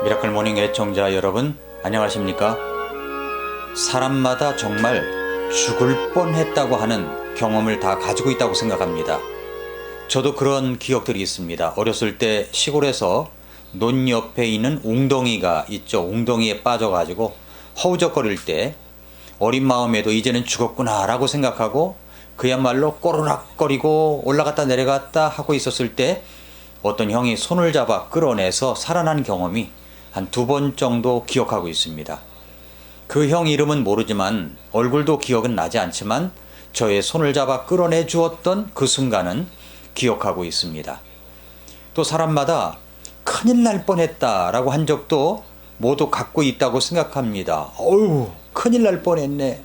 미라클 모닝 애청자 여러분, 안녕하십니까? 사람마다 정말 죽을 뻔했다고 하는 경험을 다 가지고 있다고 생각합니다. 저도 그런 기억들이 있습니다. 어렸을 때 시골에서 논 옆에 있는 웅덩이가 있죠. 웅덩이에 빠져가지고 허우적거릴 때 어린 마음에도 이제는 죽었구나 라고 생각하고 그야말로 꼬르락거리고 올라갔다 내려갔다 하고 있었을 때 어떤 형이 손을 잡아 끌어내서 살아난 경험이 한 2번 정도 기억하고 있습니다. 그 형 이름은 모르지만 얼굴도 기억은 나지 않지만 저의 손을 잡아 끌어내 주었던 그 순간은 기억하고 있습니다. 또 사람마다 큰일 날 뻔했다라고 한 적도 모두 갖고 있다고 생각합니다. 어휴, 큰일 날 뻔했네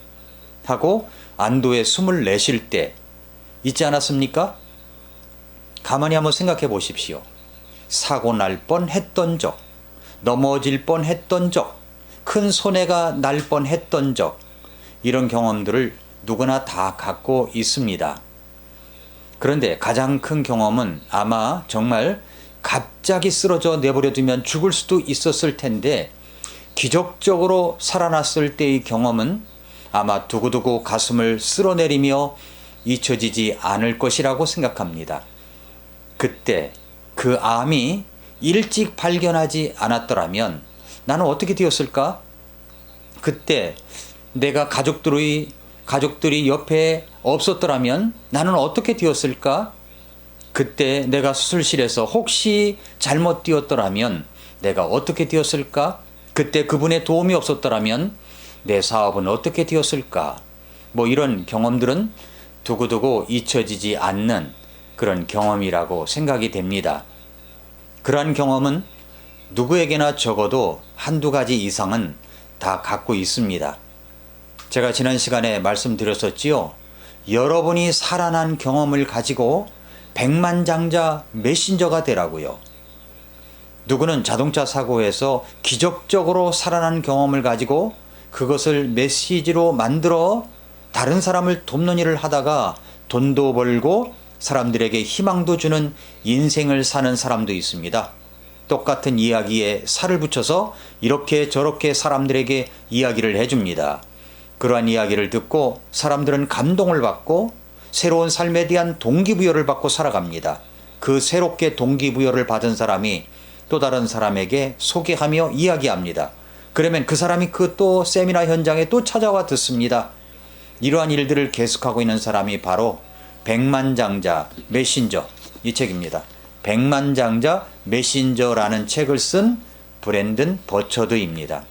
하고 안도의 숨을 내쉴 때 있지 않았습니까? 가만히 한번 생각해 보십시오. 사고 날 뻔했던 적, 넘어질 뻔했던 적, 큰 손해가 날 뻔했던 적, 이런 경험들을 누구나 다 갖고 있습니다. 그런데 가장 큰 경험은 아마 정말 갑자기 쓰러져 내버려두면 죽을 수도 있었을 텐데 기적적으로 살아났을 때의 경험은 아마 두고두고 가슴을 쓸어내리며 잊혀지지 않을 것이라고 생각합니다. 그때 그 암이 일찍 발견하지 않았더라면 나는 어떻게 되었을까? 그때 내가 가족들이 옆에 없었더라면 나는 어떻게 되었을까? 그때 내가 수술실에서 혹시 잘못 되었더라면 내가 어떻게 되었을까? 그때 그분의 도움이 없었더라면 내 사업은 어떻게 되었을까? 이런 경험들은 두고두고 잊혀지지 않는 그런 경험이라고 생각이 됩니다. 그러한 경험은 누구에게나 적어도 한두 가지 이상은 다 갖고 있습니다. 제가 지난 시간에 말씀드렸었지요. 여러분이 살아난 경험을 가지고 백만장자 메신저가 되라고요. 누구는 자동차 사고에서 기적적으로 살아난 경험을 가지고 그것을 메시지로 만들어 다른 사람을 돕는 일을 하다가 돈도 벌고 사람들에게 희망도 주는 인생을 사는 사람도 있습니다. 똑같은 이야기에 살을 붙여서 이렇게 저렇게 사람들에게 이야기를 해줍니다. 그러한 이야기를 듣고 사람들은 감동을 받고 새로운 삶에 대한 동기부여를 받고 살아갑니다. 그 새롭게 동기부여를 받은 사람이 또 다른 사람에게 소개하며 이야기합니다. 그러면 그 사람이 그 또 세미나 현장에 또 찾아와 듣습니다. 이러한 일들을 계속하고 있는 사람이 바로 백만장자 메신저, 이 책입니다. 백만장자 메신저라는 책을 쓴 브랜든 버처드입니다.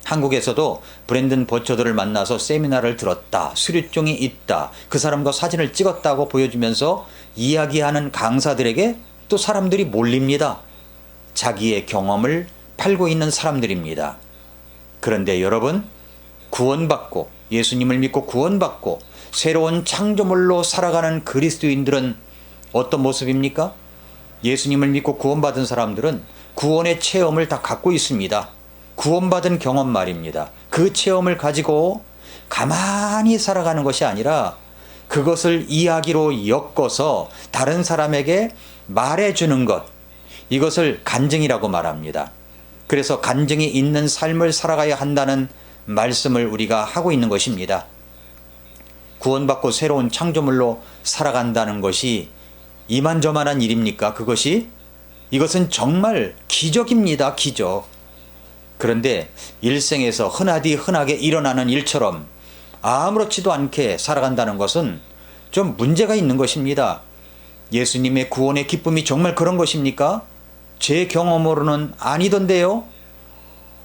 한국에서도 브랜든 버처드를 만나서 세미나를 들었다, 수료증이 있다, 그 사람과 사진을 찍었다고 보여주면서 이야기하는 강사들에게 또 사람들이 몰립니다. 자기의 경험을 팔고 있는 사람들입니다. 그런데 여러분, 구원받고 예수님을 믿고 구원받고 새로운 창조물로 살아가는 그리스도인들은 어떤 모습입니까? 예수님을 믿고 구원받은 사람들은 구원의 체험을 다 갖고 있습니다. 구원받은 경험 말입니다. 그 체험을 가지고 가만히 살아가는 것이 아니라 그것을 이야기로 엮어서 다른 사람에게 말해주는 것, 이것을 간증이라고 말합니다. 그래서 간증이 있는 삶을 살아가야 한다는 말씀을 우리가 하고 있는 것입니다. 구원받고 새로운 창조물로 살아간다는 것이 이만저만한 일입니까? 이것은 정말 기적입니다. 기적. 그런데 일생에서 흔하게 일어나는 일처럼 아무렇지도 않게 살아간다는 것은 좀 문제가 있는 것입니다. 예수님의 구원의 기쁨이 정말 그런 것입니까? 제 경험으로는 아니던데요.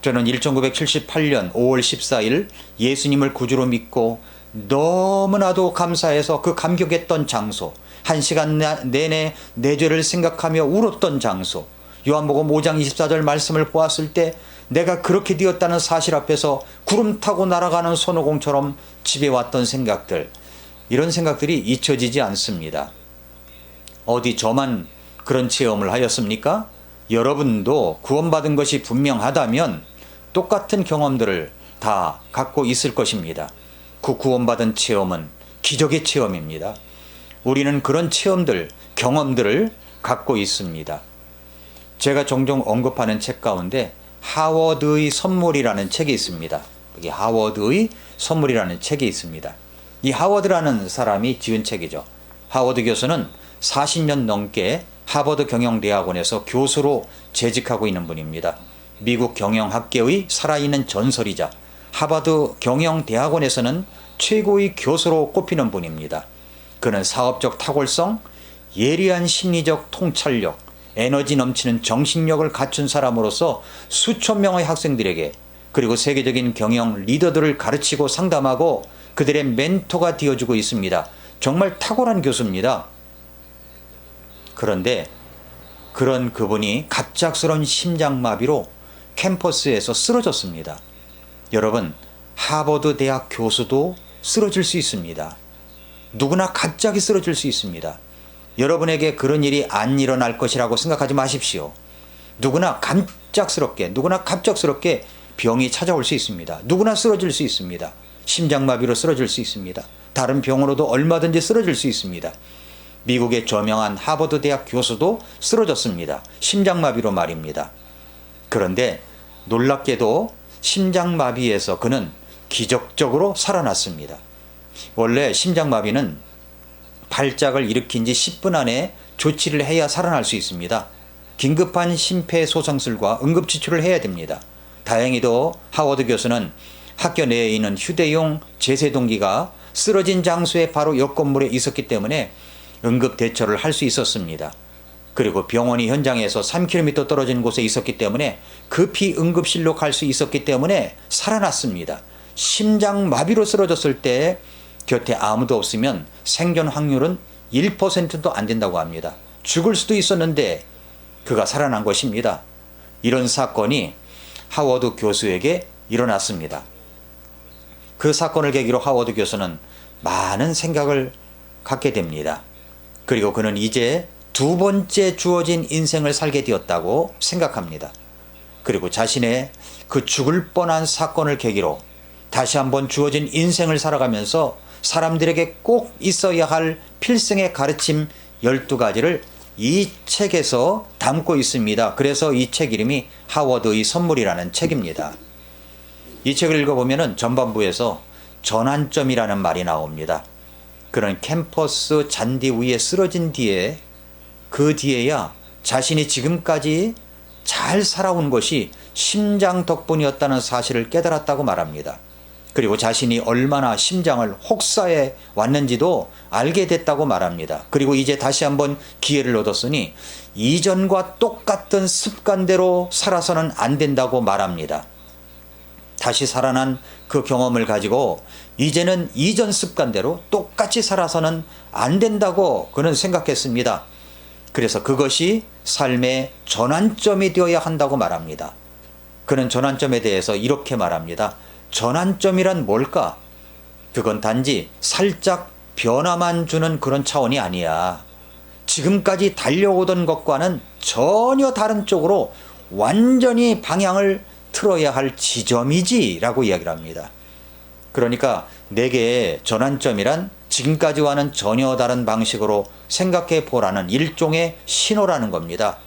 저는 1978년 5월 14일 예수님을 구주로 믿고 너무나도 감사해서 그 감격했던 장소, 1시간 내내 내 죄를 생각하며 울었던 장소, 요한복음 5장 24절 말씀을 보았을 때 내가 그렇게 되었다는 사실 앞에서 구름 타고 날아가는 손오공처럼 집에 왔던 생각들, 이런 생각들이 잊혀지지 않습니다. 어디 저만 그런 체험을 하였습니까? 여러분도 구원받은 것이 분명하다면 똑같은 경험들을 다 갖고 있을 것입니다. 그 구원받은 체험은 기적의 체험입니다. 우리는 그런 체험들, 경험들을 갖고 있습니다. 제가 종종 언급하는 책 가운데 하워드의 선물이라는 책이 있습니다. 여기 하워드의 선물이라는 책이 있습니다. 이 하워드라는 사람이 지은 책이죠. 하워드 교수는 40년 넘게 하버드 경영대학원에서 교수로 재직하고 있는 분입니다. 미국 경영학계의 살아있는 전설이자 하버드 경영대학원에서는 최고의 교수로 꼽히는 분입니다. 그는 사업적 탁월성, 예리한 심리적 통찰력, 에너지 넘치는 정신력을 갖춘 사람으로서 수천 명의 학생들에게 그리고 세계적인 경영 리더들을 가르치고 상담하고 그들의 멘토가 되어주고 있습니다. 정말 탁월한 교수입니다. 그런데 그런 그분이 갑작스러운 심장마비로 캠퍼스에서 쓰러졌습니다. 여러분, 하버드 대학 교수도 쓰러질 수 있습니다. 누구나 갑자기 쓰러질 수 있습니다. 여러분에게 그런 일이 안 일어날 것이라고 생각하지 마십시오. 누구나 갑작스럽게 병이 찾아올 수 있습니다. 누구나 쓰러질 수 있습니다. 심장마비로 쓰러질 수 있습니다. 다른 병으로도 얼마든지 쓰러질 수 있습니다. 미국의 저명한 하버드 대학 교수도 쓰러졌습니다. 심장마비로 말입니다. 그런데 놀랍게도 심장마비에서 그는 기적적으로 살아났습니다. 원래 심장마비는 발작을 일으킨 지 10분 안에 조치를 해야 살아날 수 있습니다. 긴급한 심폐소생술과 응급치료를 해야 됩니다. 다행히도 하워드 교수는 학교 내에 있는 휴대용 제세동기가 쓰러진 장소에 바로 옆 건물에 있었기 때문에 응급 대처를 할 수 있었습니다. 그리고 병원이 현장에서 3km 떨어진 곳에 있었기 때문에 급히 응급실로 갈 수 있었기 때문에 살아났습니다. 심장마비로 쓰러졌을 때 곁에 아무도 없으면 생존 확률은 1%도 안 된다고 합니다. 죽을 수도 있었는데 그가 살아난 것입니다. 이런 사건이 하워드 교수에게 일어났습니다. 그 사건을 계기로 하워드 교수는 많은 생각을 갖게 됩니다. 그리고 그는 이제 두 번째 주어진 인생을 살게 되었다고 생각합니다. 그리고 자신의 그 죽을 뻔한 사건을 계기로 다시 한번 주어진 인생을 살아가면서 사람들에게 꼭 있어야 할 필승의 가르침 12가지를 이 책에서 담고 있습니다. 그래서 이 책 이름이 하워드의 선물이라는 책입니다. 이 책을 읽어보면 전반부에서 전환점이라는 말이 나옵니다. 그런 캠퍼스 잔디 위에 쓰러진 뒤에 그 뒤에야 자신이 지금까지 잘 살아온 것이 심장 덕분이었다는 사실을 깨달았다고 말합니다. 그리고 자신이 얼마나 심장을 혹사해 왔는지도 알게 됐다고 말합니다. 그리고 이제 다시 한번 기회를 얻었으니 이전과 똑같은 습관대로 살아서는 안 된다고 말합니다. 다시 살아난 그 경험을 가지고 이제는 이전 습관대로 똑같이 살아서는 안 된다고 그는 생각했습니다. 그래서 그것이 삶의 전환점이 되어야 한다고 말합니다. 그는 전환점에 대해서 이렇게 말합니다. 전환점이란 뭘까? 그건 단지 살짝 변화만 주는 그런 차원이 아니야. 지금까지 달려오던 것과는 전혀 다른 쪽으로 완전히 방향을 틀어야 할 지점이지 라고 이야기를 합니다. 그러니까 내게 전환점이란 지금까지와는 전혀 다른 방식으로 생각해 보라는 일종의 신호라는 겁니다.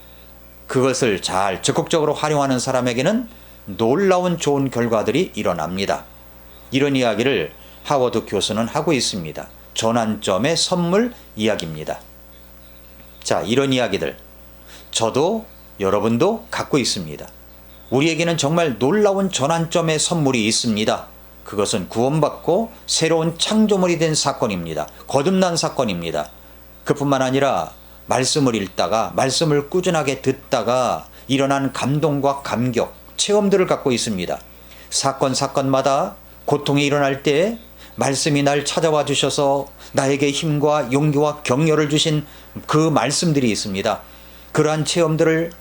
그것을 잘 적극적으로 활용하는 사람에게는 놀라운 좋은 결과들이 일어납니다. 이런 이야기를 하워드 교수는 하고 있습니다. 전환점의 선물 이야기입니다. 자, 이런 이야기들 저도 여러분도 갖고 있습니다. 우리에게는 정말 놀라운 전환점의 선물이 있습니다. 그것은 구원받고 새로운 창조물이 된 사건입니다. 거듭난 사건입니다. 그뿐만 아니라 말씀을 읽다가 말씀을 꾸준하게 듣다가 일어난 감동과 감격, 체험들을 갖고 있습니다. 사건마다 고통이 일어날 때 말씀이 날 찾아와 주셔서 나에게 힘과 용기와 격려를 주신 그 말씀들이 있습니다. 그러한 체험들을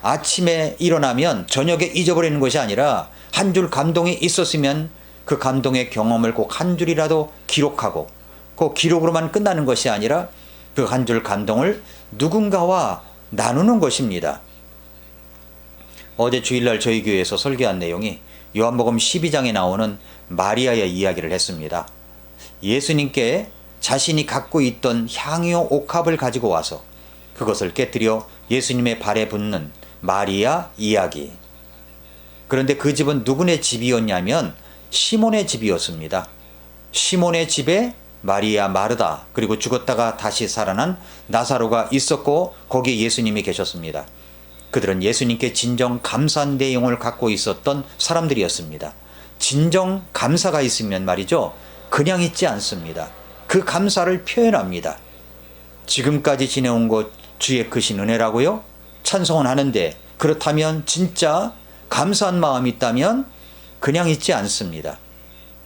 아침에 일어나면 저녁에 잊어버리는 것이 아니라 한 줄 감동이 있었으면 그 감동의 경험을 꼭 한 줄이라도 기록하고 그 기록으로만 끝나는 것이 아니라 그 한 줄 감동을 누군가와 나누는 것입니다. 어제 주일날 저희 교회에서 설교한 내용이 요한복음 12장에 나오는 마리아의 이야기를 했습니다. 예수님께 자신이 갖고 있던 향유 옥합을 가지고 와서 그것을 깨뜨려 예수님의 발에 붓는 마리아 이야기. 그런데 그 집은 누구네 집이었냐면 시몬의 집이었습니다. 시몬의 집에 마리아, 마르다, 그리고 죽었다가 다시 살아난 나사로가 있었고 거기에 예수님이 계셨습니다. 그들은 예수님께 진정 감사한 내용을 갖고 있었던 사람들이었습니다. 진정 감사가 있으면 말이죠, 그냥 있지 않습니다. 그 감사를 표현합니다. 지금까지 지내온 것 주의 크신 은혜라고요? 찬송은 하는데, 그렇다면 진짜 감사한 마음이 있다면 그냥 있지 않습니다.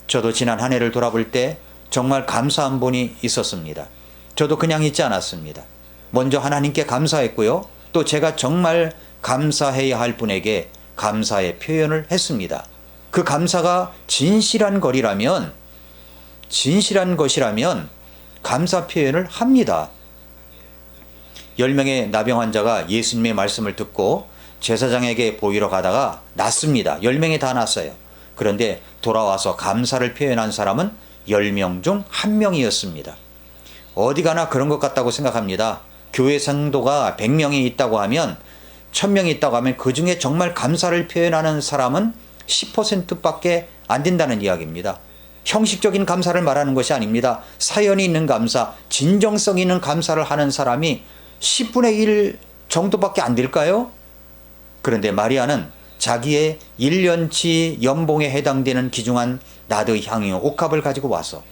저도 지난 한 해를 돌아볼 때 정말 감사한 분이 있었습니다. 저도 그냥 있지 않았습니다. 먼저 하나님께 감사했고요. 또 제가 정말 감사해야 할 분에게 감사의 표현을 했습니다. 그 감사가 진실한 것이라면 감사 표현을 합니다. 10명의 나병 환자가 예수님의 말씀을 듣고 제사장에게 보이러 가다가 낫습니다. 10명이 다 낫어요. 그런데 돌아와서 감사를 표현한 사람은 10명 중 1명이었습니다. 어디 가나 그런 것 같다고 생각합니다. 교회 성도가 100명이 있다고 하면, 1000명이 있다고 하면 그 중에 정말 감사를 표현하는 사람은 10%밖에 안 된다는 이야기입니다. 형식적인 감사를 말하는 것이 아닙니다. 사연이 있는 감사, 진정성 있는 감사를 하는 사람이 10분의 1 정도밖에 안 될까요? 그런데 마리아는 자기의 1년치 연봉에 해당되는 귀중한 나드 향유 옥합을 가지고 와서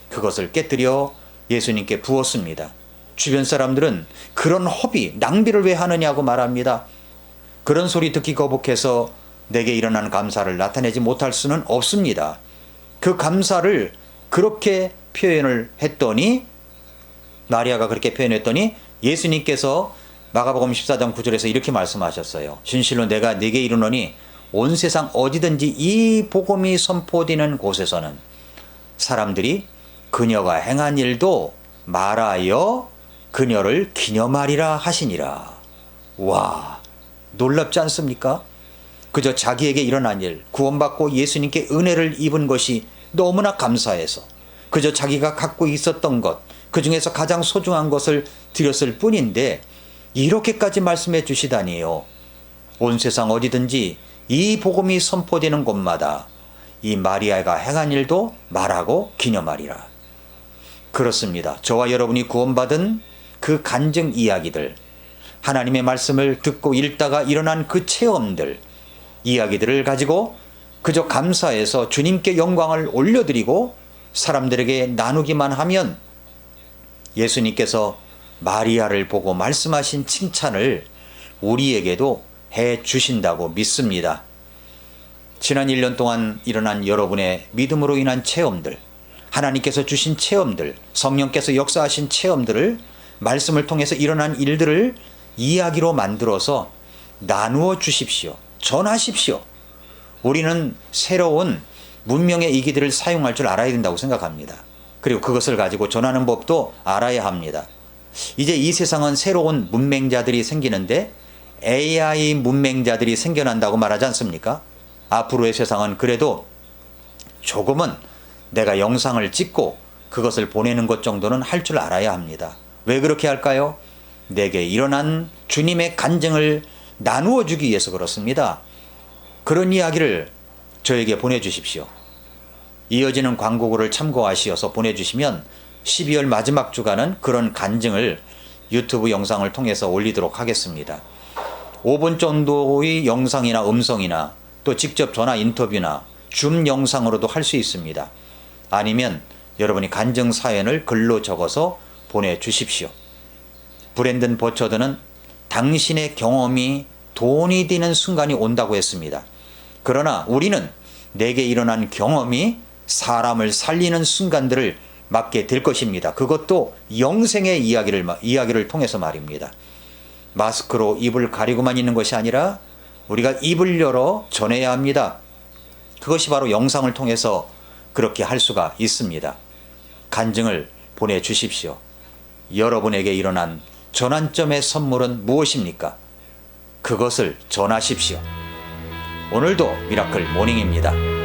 그것을 깨뜨려 예수님께 부었습니다. 주변 사람들은 그런 허비, 낭비를 왜 하느냐고 말합니다. 그런 소리 듣기 거북해서 내게 일어난 감사를 나타내지 못할 수는 없습니다. 그 감사를 그렇게 표현을 했더니, 마리아가 그렇게 표현했더니 예수님께서 마가복음 14장 9절에서 이렇게 말씀하셨어요. 진실로 내가 네게 이르노니 온 세상 어디든지 이 복음이 선포되는 곳에서는 사람들이 그녀가 행한 일도 말하여 그녀를 기념하리라 하시니라. 와, 놀랍지 않습니까? 그저 자기에게 일어난 일, 구원받고 예수님께 은혜를 입은 것이 너무나 감사해서 그저 자기가 갖고 있었던 것, 그 중에서 가장 소중한 것을 드렸을 뿐인데 이렇게까지 말씀해 주시다니요. 온 세상 어디든지 이 복음이 선포되는 곳마다 이 마리아가 행한 일도 말하고 기념하리라. 그렇습니다. 저와 여러분이 구원받은 그 간증 이야기들, 하나님의 말씀을 듣고 읽다가 일어난 그 체험들, 이야기들을 가지고 그저 감사해서 주님께 영광을 올려드리고 사람들에게 나누기만 하면 예수님께서 마리아를 보고 말씀하신 칭찬을 우리에게도 해 주신다고 믿습니다. 지난 1년 동안 일어난 여러분의 믿음으로 인한 체험들, 하나님께서 주신 체험들, 성령께서 역사하신 체험들을, 말씀을 통해서 일어난 일들을 이야기로 만들어서 나누어 주십시오. 전하십시오. 우리는 새로운 문명의 이기들을 사용할 줄 알아야 된다고 생각합니다. 그리고 그것을 가지고 전하는 법도 알아야 합니다. 이제 이 세상은 새로운 문맹자들이 생기는데 AI 문맹자들이 생겨난다고 말하지 않습니까? 앞으로의 세상은 그래도 조금은 내가 영상을 찍고 그것을 보내는 것 정도는 할 줄 알아야 합니다. 왜 그렇게 할까요? 내게 일어난 주님의 간증을 나누어 주기 위해서 그렇습니다. 그런 이야기를 저에게 보내주십시오. 이어지는 광고글을 참고하시어서 보내주시면 12월 마지막 주간은 그런 간증을 유튜브 영상을 통해서 올리도록 하겠습니다. 5분 정도의 영상이나 음성이나 또 직접 전화 인터뷰나 줌 영상으로도 할 수 있습니다. 아니면 여러분이 간증 사연을 글로 적어서 보내주십시오. 브랜든 버처드는 당신의 경험이 돈이 되는 순간이 온다고 했습니다. 그러나 우리는 내게 일어난 경험이 사람을 살리는 순간들을 맞게 될 것입니다. 그것도 영생의 이야기를 통해서 말입니다. 마스크로 입을 가리고만 있는 것이 아니라 우리가 입을 열어 전해야 합니다. 그것이 바로 영상을 통해서 그렇게 할 수가 있습니다. 간증을 보내주십시오. 여러분에게 일어난 전환점의 선물은 무엇입니까? 그것을 전하십시오. 오늘도 미라클 모닝입니다.